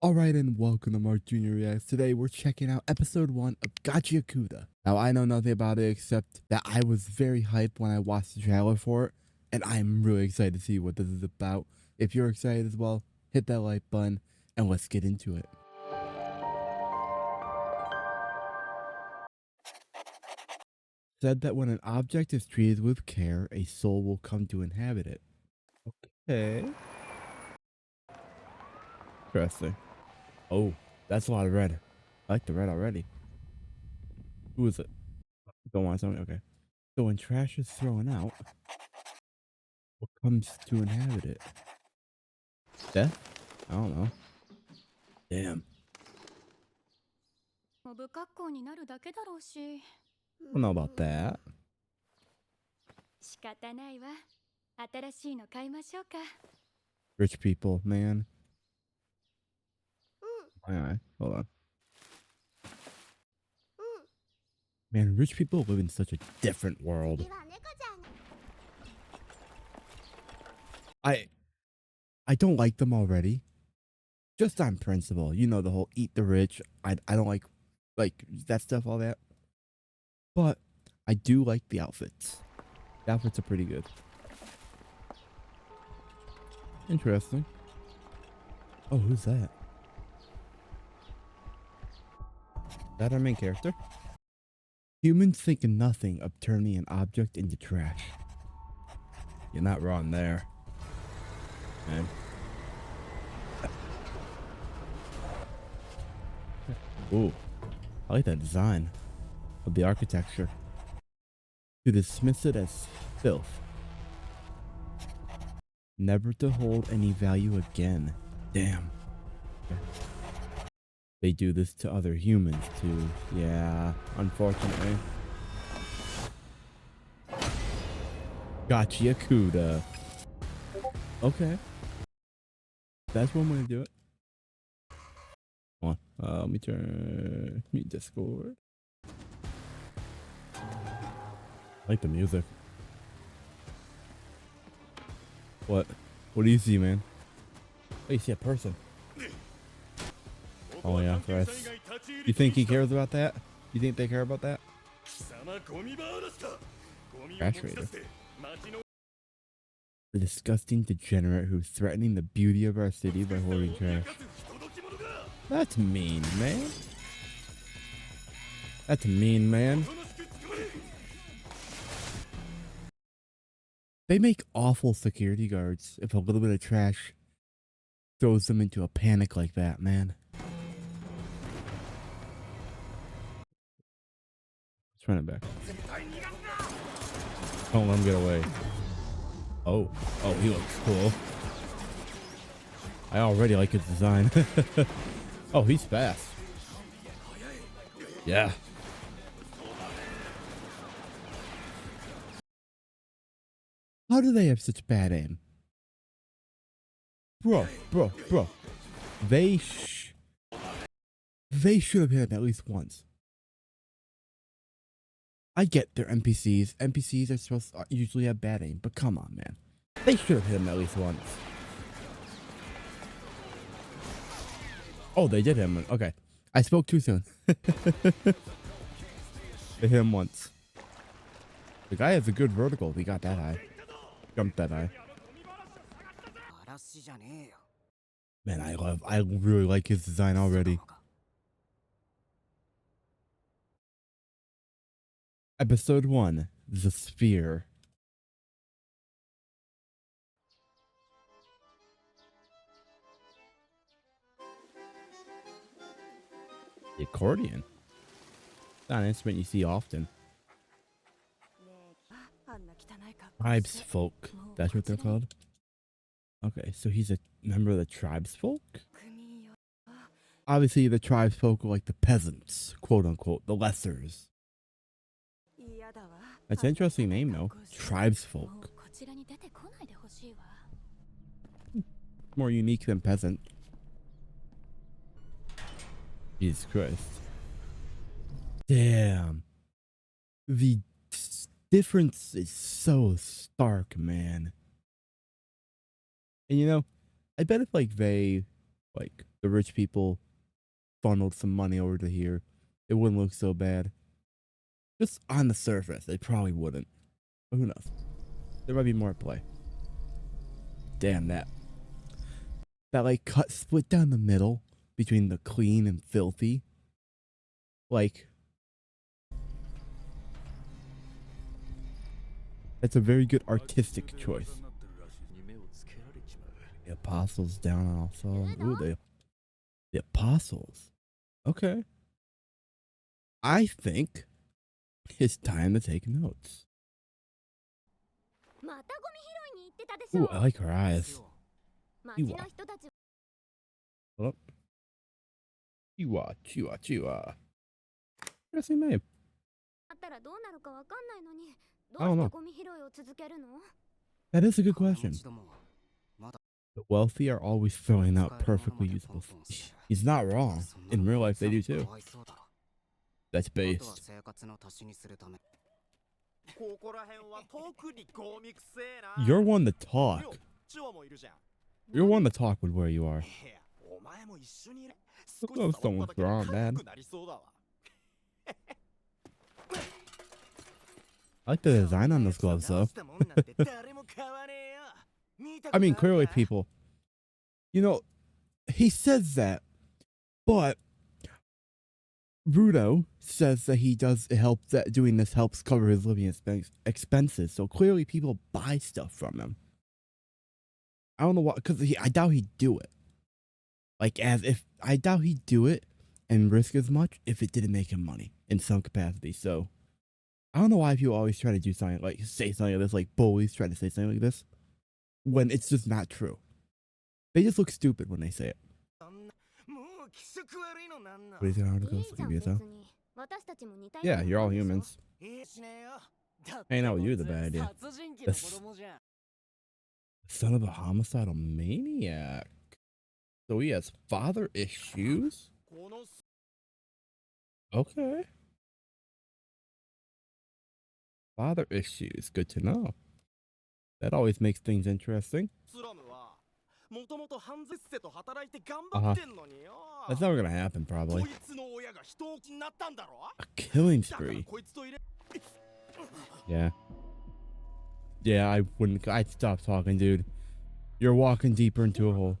Alright, and welcome to Mark Jr. Reacts. Today we're checking out episode 1 of Gachi Akuda. Now I know nothing about it except that I was very hyped when I watched the trailer for it, and I'm really excited to see what this is about. If you're excited as well, hit that like button, and let's get into it. Said that when an object is treated with care, a soul will come to inhabit it. Okay. Interesting. Oh, that's a lot of red. I like the red already. Who is it? Don't want something? Okay. So when trash is thrown out, what comes to inhabit it? Death? I don't know. Damn. I don't know about that. Rich people, man. Alright, hold on. Man, rich people live in such a different world. I don't like them already. Just on principle. You know the whole eat the rich. I don't like that stuff, all that. But I do like the outfits. The outfits are pretty good. Interesting. Oh, who's that? Is that our main character? Humans think nothing of turning an object into trash. You're not wrong there, man. Ooh, I like that design of the architecture. To dismiss it as filth. Never to hold any value again. Damn. They do this to other humans too. Yeah, unfortunately. Gachi Akuda. Okay. That's one way to do it. Come on. Let me turn mute Discord. I like the music. What? What do you see, man? Oh, you see a person. Oh yeah, Chris. You think he cares about that? You think they care about that? Trash Raider. The disgusting degenerate who's threatening the beauty of our city by hoarding trash. That's mean, man. That's mean, man. They make awful security guards if a little bit of trash throws them into a panic like that, man. Let's run it back. Don't let him get away. Oh, he looks cool. I already like his design. Oh, he's fast. Yeah. How do they have such bad aim? Bro. They should have hit him at least once. I get they're NPCs. NPCs are supposed to usually have bad aim, but come on, man. They should have hit him at least once. Oh, they did hit him. Okay. I spoke too soon. They hit him once. The guy has a good vertical. He got that high. Jumped that high. Man, I really like his design already. Episode 1, The Sphere. The accordion. Not an instrument you see often. Tribes folk. That's what they're called? Okay, so he's a member of the tribes folk? Obviously, the tribes folk are like the peasants, quote unquote, the lessers. That's an interesting name, though. Tribes folk. More unique than peasant. Jesus Christ. Damn. The difference is so stark, man. And you know, I bet if like they Like the rich people funneled some money over to here, it wouldn't look so bad. Just on the surface, they probably wouldn't. But who knows? There might be more at play. Damn that. That like cut split down the middle between the clean and filthy. Like that's a very good artistic choice. The apostles down also. Ooh, the apostles. Okay. I think it's time to take notes. Ooh, I like her eyes. Chihuahua. Hold up. Chihuahua. What's her name? I don't know. That is a good question. The wealthy are always throwing out perfectly usable things. He's not wrong. In real life, they do too. That's based. You're one to talk. You're one to talk with where you are. Oh, someone's wrong, man. I like the design on those gloves, though. I mean, clearly, people. You know, he says that, but Rudo says that he does help, that doing this helps cover his living expenses. So clearly, people buy stuff from him. I don't know why, because I doubt he'd do it. Like, I doubt he'd do it and risk as much if it didn't make him money in some capacity. So I don't know why people always try to do something like say something like this, like bullies try to say something like this when it's just not true. They just look stupid when they say it. What is your articles? Yeah, you're all humans. Hanging out with you is a bad idea. The son of a homicidal maniac. So he has father issues? Okay. Father issues. Good to know. That always makes things interesting. That's never gonna happen, probably. A killing spree. Yeah. Yeah, I wouldn't. I'd stop talking, dude. You're walking deeper into a hole.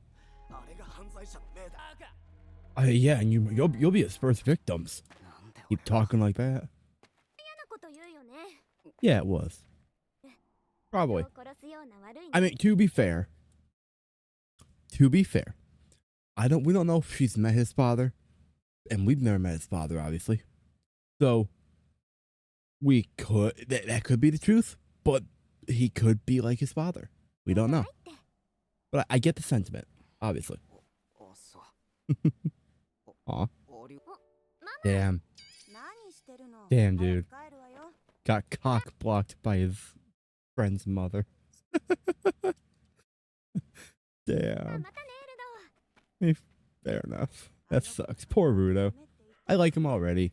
Yeah, and you'll be his first victims. Keep talking like that. Yeah, it was. Probably. I mean, to be fair, we don't know if she's met his father, and we've never met his father, obviously. So that could be the truth, but he could be like his father. We don't know. But I get the sentiment, obviously. Aw. Damn. Damn, dude. Got cock blocked by his friend's mother. Damn. Fair enough. That sucks. Poor Rudo. I like him already.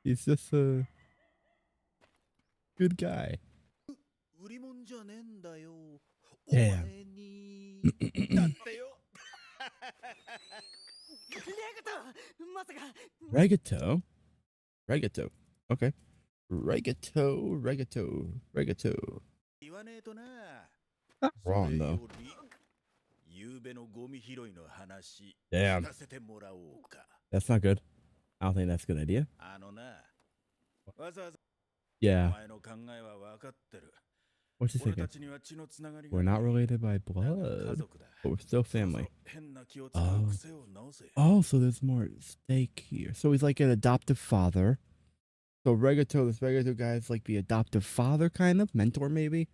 He's just a good guy. Damn. Regato? Regato. Okay. Regato. Not wrong, though. Damn. That's not good. I don't think that's a good idea. Yeah. What's he thinking? We're not related by blood, but we're still family. Oh, so there's more stake here. So he's like an adoptive father. So this Regato guy is like the adoptive father, kind of mentor, maybe.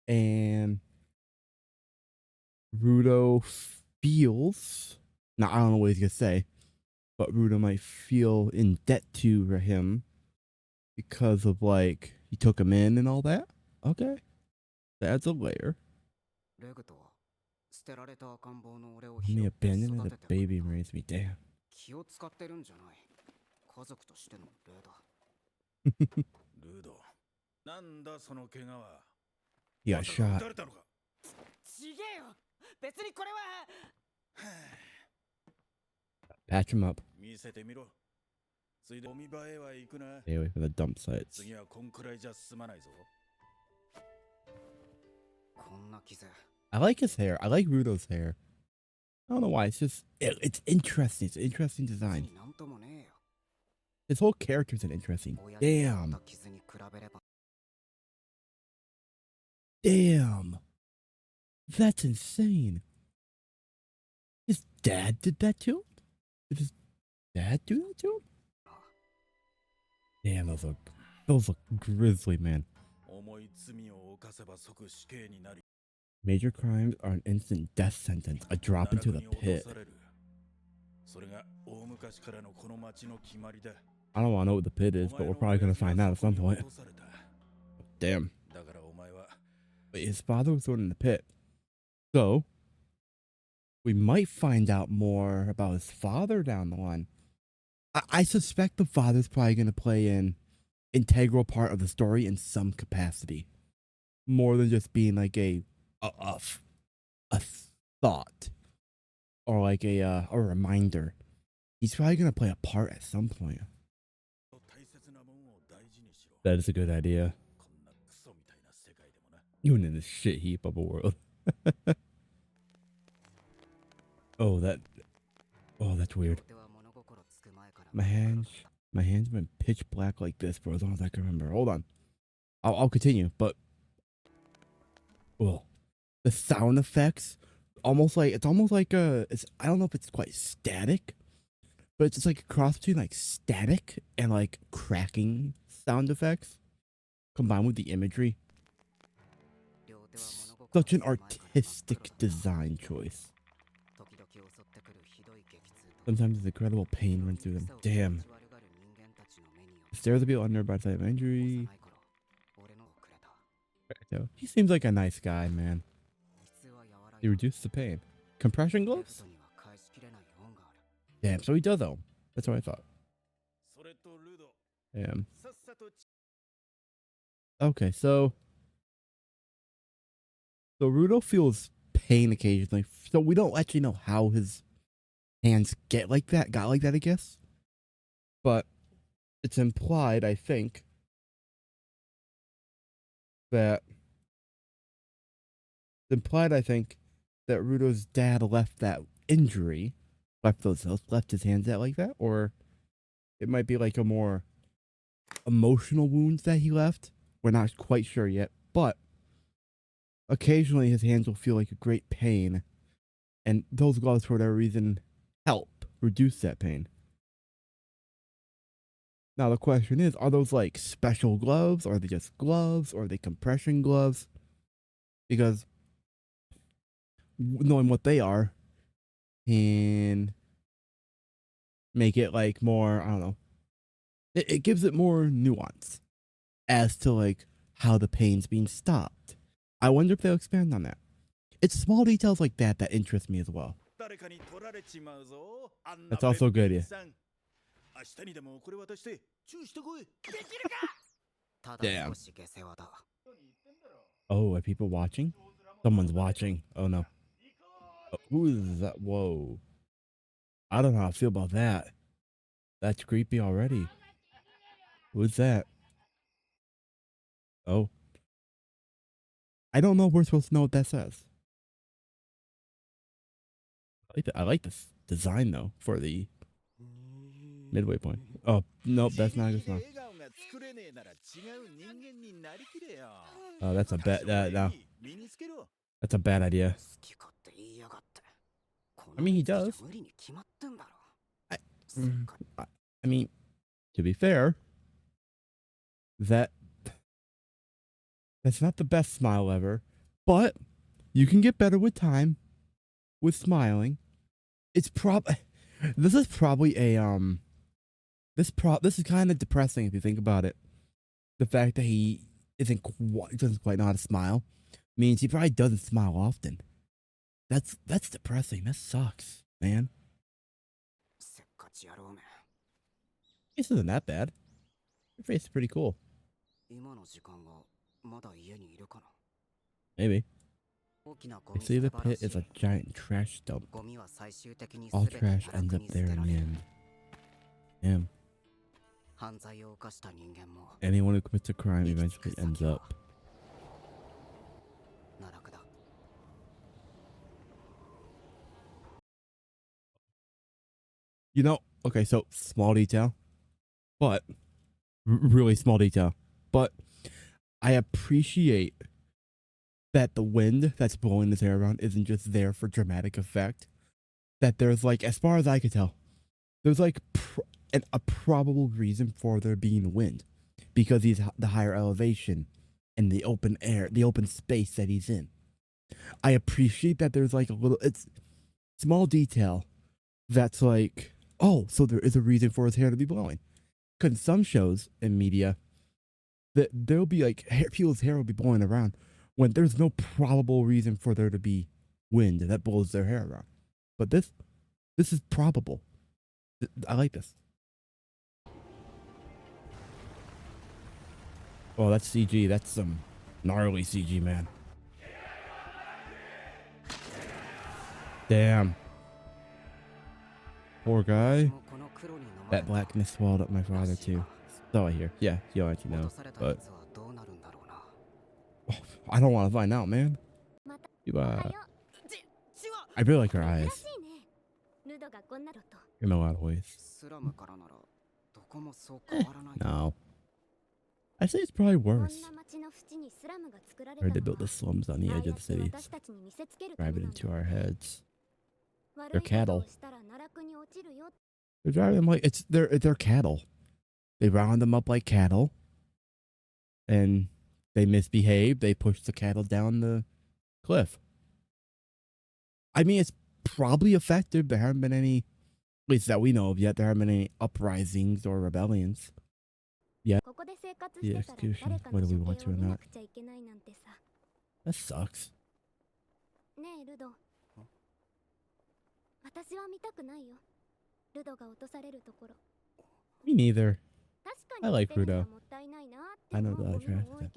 And Rudo feels, now I don't know what he's gonna say, but Rudo might feel in debt to him because of like he took him in and all that. Okay, that's a layer. Me abandoned as a baby and raised me. Damn. He got shot. Patch him up. 見せてみろ。ついでお見栄えは行くな。 Stay away from the dump sites. 次はこんくらいじゃ済まないぞ。 こんな傷 I like his hair. I like Rudo's hair. I don't know why. It's just it's interesting. It's an interesting design. なんともねえよ His whole character's an interesting. 親にもらっ Damn. た傷に比べれば Damn. That's insane. His dad did that to him? Did his dad do that to him? Damn, those look grisly, man. 重い罪を犯せば即死刑になり、 Major crimes are an instant death sentence, a drop into the 奈落に落 pit. とされる。それが大昔からのこの町の決まりだ。 I don't want to know what the pit is, but we're probably gonna find out at some point. Damn. だからお前は Wait, his father was thrown in the pit. So, we might find out more about his father down the line. I suspect the father's probably going to play an integral part of the story in some capacity. More than just being like a thought. Or like a reminder. He's probably going to play a part at some point. 大切なもんを大事にしろ。 That is a good idea. こんなクソみたいな世界でもな。 Even in this shit heap of a world. Oh, that's weird. では物心つく前から My hands been pitch black like this for as long as I can remember. Hold on. I'll continue, but well, the sound effects it's almost like I don't know if it's quite static, but it's just like a cross between like static and like cracking sound effects combined with the imagery. 両手は物心 Such an つく前から artistic design choice. 時々襲ってくるひどい激痛と Sometimes there's incredible pain runs through them. 草を Damn. 感じ悪がる人間たちの目によ The stairs will be under by the side of injury. 幼い頃俺のをくれた So, he seems like a nice guy, man. 傷は和ら He いだ reduces the pain. Compression レフ gloves? トには返しきれない恩がある Damn, so he does though. That's what I thought. それとルド、 Damn. さっさと Okay, so Rudo feels pain occasionally. So we don't actually know how his hands got like that, I guess. But it's implied, I think, that Rudo's dad left that injury, left his hands out like that, or it might be like a more emotional wounds that he left. We're not quite sure yet, but occasionally his hands will feel like a great pain, and those gloves, for whatever reason, help reduce that pain. Now the question is, are those like special gloves, or are they just gloves, or are they compression gloves? Because knowing what they are can make it like more, I don't know, it gives it more nuance as to like how the pain's being stopped. I wonder if they'll expand on that. It's small details like that that interest me as well. 誰かに取られちまうぞ。あん That's な also べっ good, ぴ yeah. んさん。明日にでもこれ渡してチューしてこい。できるか。た Damn. だ少し下世話だ Oh, are people watching? Someone's watching. Oh no. Oh, who is that? Whoa. I don't know how I feel about that. That's creepy already. Who's that? Oh. I don't know if we're supposed to know what that says. I like this design though for the midway point. Oh, nope, that's not a good song. 笑顔が作れねえなら違う人間になりきれよ。 Oh, that's a bad no. 身につけろ。 That's a bad idea. 好き勝手言いやがって I mean, he この does. じゃ無理に決まってんだろ I- せっか I mean, to be fair, that's not the best smile ever, but you can get better with time with smiling. It's this is probably a this is kind of depressing if you think about it. The fact that he doesn't quite know how to smile means he probably doesn't smile often. That's depressing. That sucks, man. せっかち野郎め This isn't that bad. Your face is pretty cool. 今の時間がまだ家にいるかな Maybe. They say the pit is a giant trash dump. All trash ends up there in the end. Damn. Anyone who commits a crime eventually ends up. You know, okay, so small detail, but really small detail. But I appreciate that the wind that's blowing this air around isn't just there for dramatic effect. That there's like, as far as I could tell, there's like a probable reason for there being wind, because he's the higher elevation and the open air, the open space that he's in. I appreciate that there's like a little, it's small detail that's like, oh, so there is a reason for his hair to be blowing. Because in some shows and media, that there'll be like people's hair will be blowing around when there's no probable reason for there to be wind that blows their hair around. But this is probable. I like this. Oh, that's CG. That's some gnarly CG, man. Damn. Poor guy. That blackness swallowed up my father too. So I hear. Yeah, you'll actually know. But I don't want to find out, man. You, I really like her eyes in a lot of ways. No. I say it's probably worse. Or they built the slums on the edge of the city. Drive it into our heads. They're cattle. They're driving them like they're cattle. They round them up like cattle. And they misbehave. They push the cattle down the cliff. I mean, it's probably effective. There haven't been any, at least that we know of yet, there haven't been any uprisings or rebellions. Yeah. The execution, whether we want to or not. That sucks. Me neither. I like Rudo. I know that I tried that.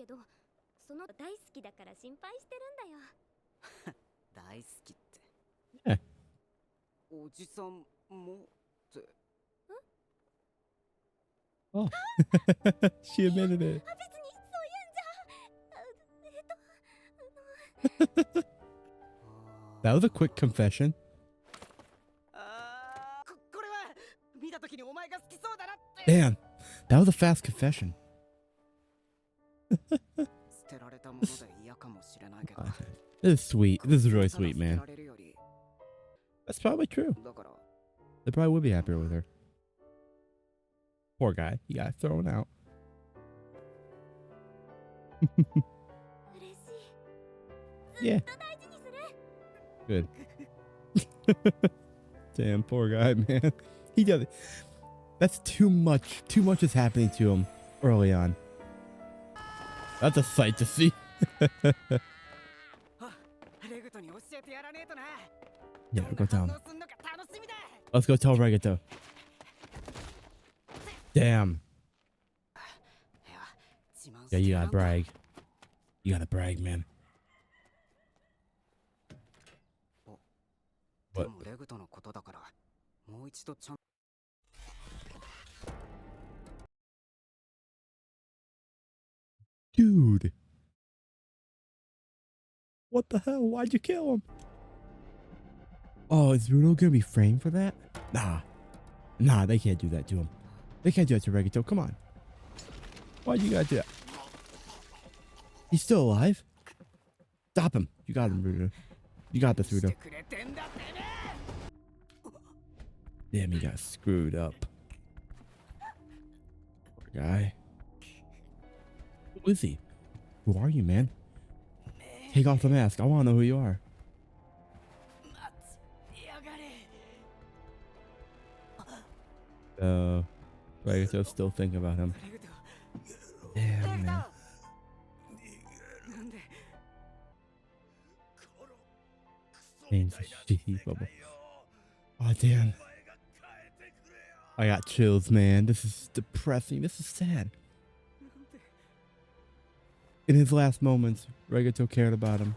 Yeah. Oh. She admitted it. That was a quick confession. Damn, that was a fast confession. This is sweet. This is really sweet, man. That's probably true. They probably would be happier with her. Poor guy. He got thrown out. Yeah. Good. Damn, poor guy, man. He does it. That's too much. Too much is happening to him early on. That's a sight to see. Yeah, go tell him. Let's go tell Regito. Damn. Yeah, you gotta brag. You gotta brag, man. What? Dude. What the hell? Why'd you kill him? Oh, is Rudo gonna be framed for that? Nah. Nah, they can't do that to him. They can't do that to Regito. Come on. Why'd you gotta do that? He's still alive? Stop him. You got him, Rudo. You got this, Rudo. Damn, he got screwed up. Poor guy. Who is he? Who are you, man? Take off the mask. I want to know who you are. Regito's still thinking about him. Damn, man. Name's Shihee Bubble. Oh, damn. I got chills, man. This is depressing. This is sad. In his last moments, Regito cared about him.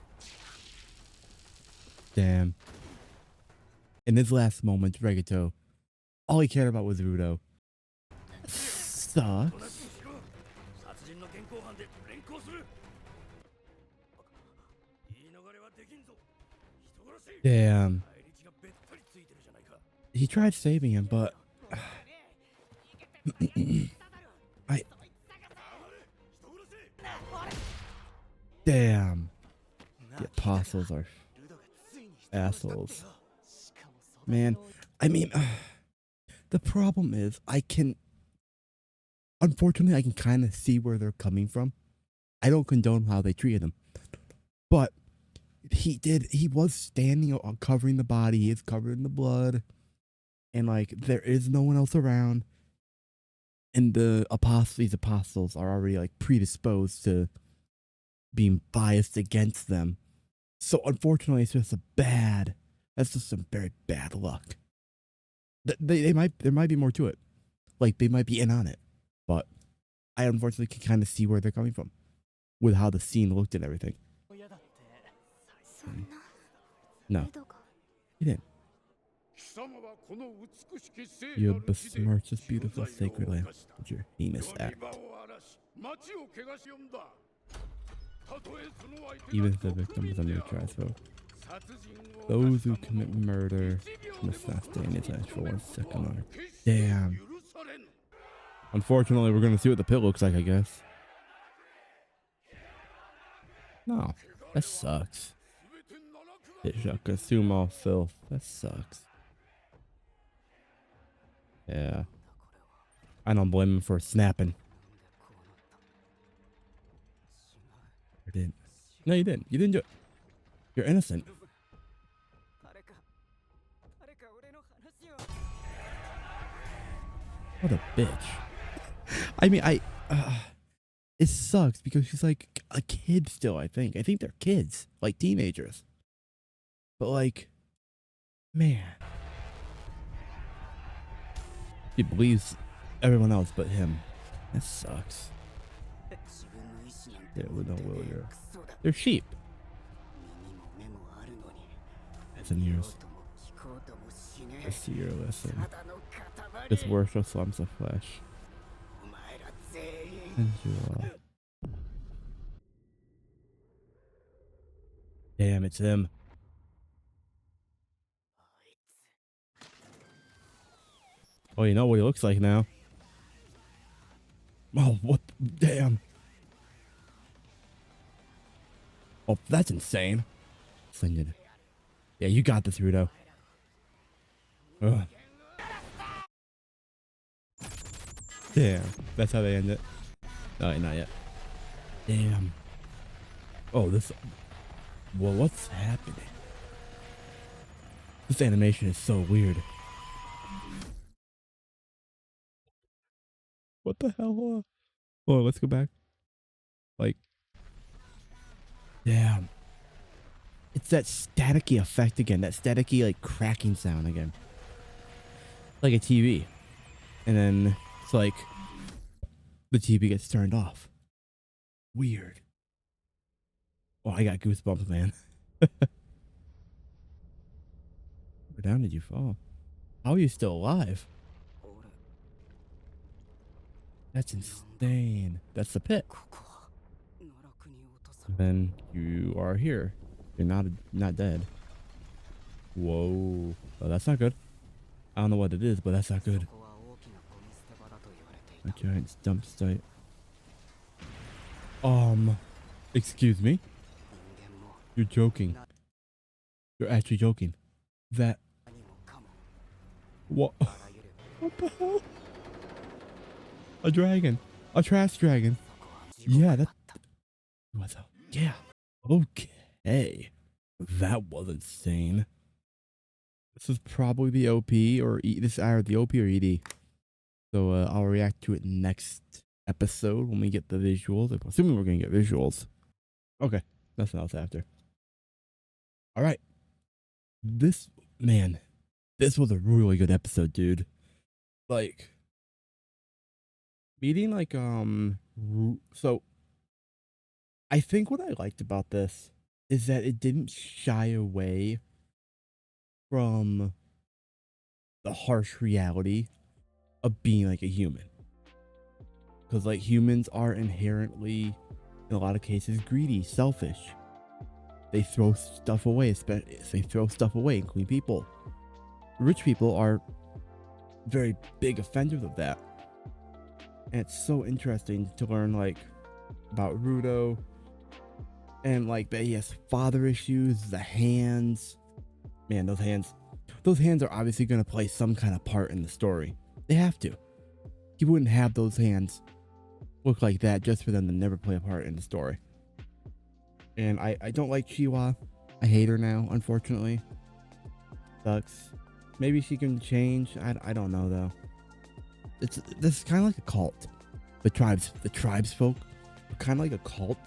Damn. In his last moments, Regato, all he cared about was Rudo. Sucks. 殺人の現行犯で連行する。言い逃れはできんぞ。人殺し。 Damn. 返り血がべったりついてるじゃないか。 He tried saving him, but I. Damn. The apostles are assholes. Man, I mean, the problem is unfortunately, I can kind of see where they're coming from. I don't condone how they treated him, but he was standing covering the body. He is covered in the blood, and like, there is no one else around. And these apostles are already like predisposed to being biased against them. So unfortunately, it's just that's just some very bad luck. There might be more to it. Like, they might be in on it. But I unfortunately can kind of see where they're coming from with how the scene looked and everything. No, he didn't. You besmirch this beautiful sacred land with your heinous act. Even if the victim is under trial, those who commit murder must not stay in his eyes for 1 second longer. Damn. Unfortunately, we're gonna see what the pit looks like, I guess. No, that sucks. It shall consume all filth. That sucks. Yeah. I don't blame him for snapping. I didn't. No, you didn't. You didn't do it. You're innocent. What a bitch. I mean, it sucks because she's like a kid still, I think. I think they're kids, like teenagers. But like, man. He believes everyone else but him. That sucks. Yeah, with no will here. They're sheep. As in yours. I see your lesson. Just worship slums of flesh. And you all. Damn, it's him. Oh, you know what he looks like now. Oh, what? Damn. Oh, that's insane. Slinged. Yeah, you got this, Rudo. Ugh. Damn. That's how they end it. Oh, not yet. Damn. Oh, this. Well, what's happening? This animation is so weird. What the hell? Oh, let's go back. Like, damn. It's that staticky effect again. That staticky, like, cracking sound again. Like a TV. And then it's like the TV gets turned off. Weird. Oh, I got goosebumps, man. Where down did you fall? How are you still alive? That's insane. That's the pit. And then you are here. You're not dead. Whoa. Oh, that's not good. I don't know what it is, but that's not good. A giant dump site. Excuse me? You're joking. You're actually joking. That. What? What the hell? A dragon. A trash dragon. Yeah, that. What the? Yeah. Okay. That was insane. This is probably the OP or this is either the OP or ED. So I'll react to it next episode when we get the visuals. I'm assuming we're gonna get visuals. Okay, that's what else after. All right. This was a really good episode, dude. Like, meeting like so I think what I liked about this is that it didn't shy away from the harsh reality of being like a human. Because like humans are inherently, in a lot of cases, greedy, selfish. They throw stuff away, including people. Rich people are very big offenders of that. And it's so interesting to learn like about Rudo and like that he has father issues, the hands. Man, those hands are obviously going to play some kind of part in the story. They have to. He wouldn't have those hands look like that just for them to never play a part in the story. And I don't like Chiwa. I hate her now, unfortunately. Sucks. Maybe she can change. I don't know though. This is kind of like a cult. The tribes folk are kind of like a cult,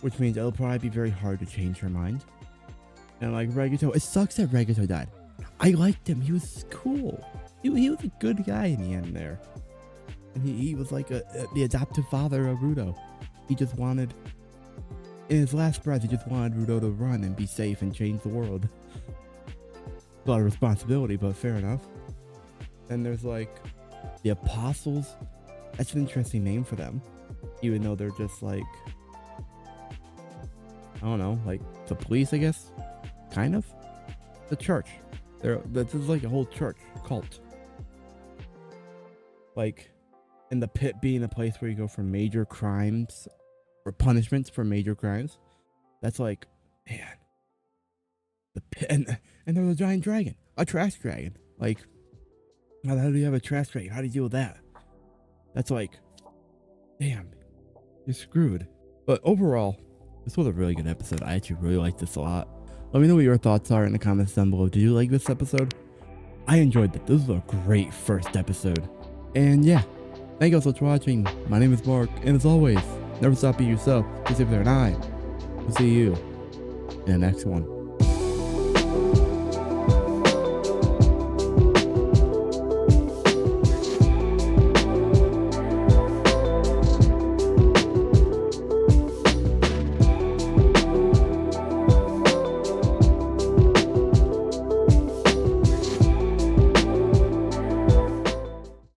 which means it'll probably be very hard to change her mind. And like Regito, it sucks that Regito died. I liked him. He was cool. He was a good guy in the end there. And he was like the adoptive father of Rudo. He just wanted, in his last breath, he just wanted Rudo to run and be safe and change the world. A lot of responsibility, but fair enough. And there's like the Apostles. That's an interesting name for them. Even though they're just like, I don't know, like the police, I guess. Kind of. The church. This is like a whole church cult. Like, and the pit being a place where you go for major crimes or punishments for major crimes. That's like, man. The pit, and there's a giant dragon, a trash dragon. Like, how do you have a trash dragon? How do you deal with that? That's like, damn, you're screwed. But overall, this was a really good episode. I actually really liked this a lot. Let me know what your thoughts are in the comments down below. Did you like this episode? I enjoyed it. This was a great first episode. And yeah, thank you all so much for watching. My name is Mark, and as always, never stop being yourself. Just if there, and I will see you in the next one.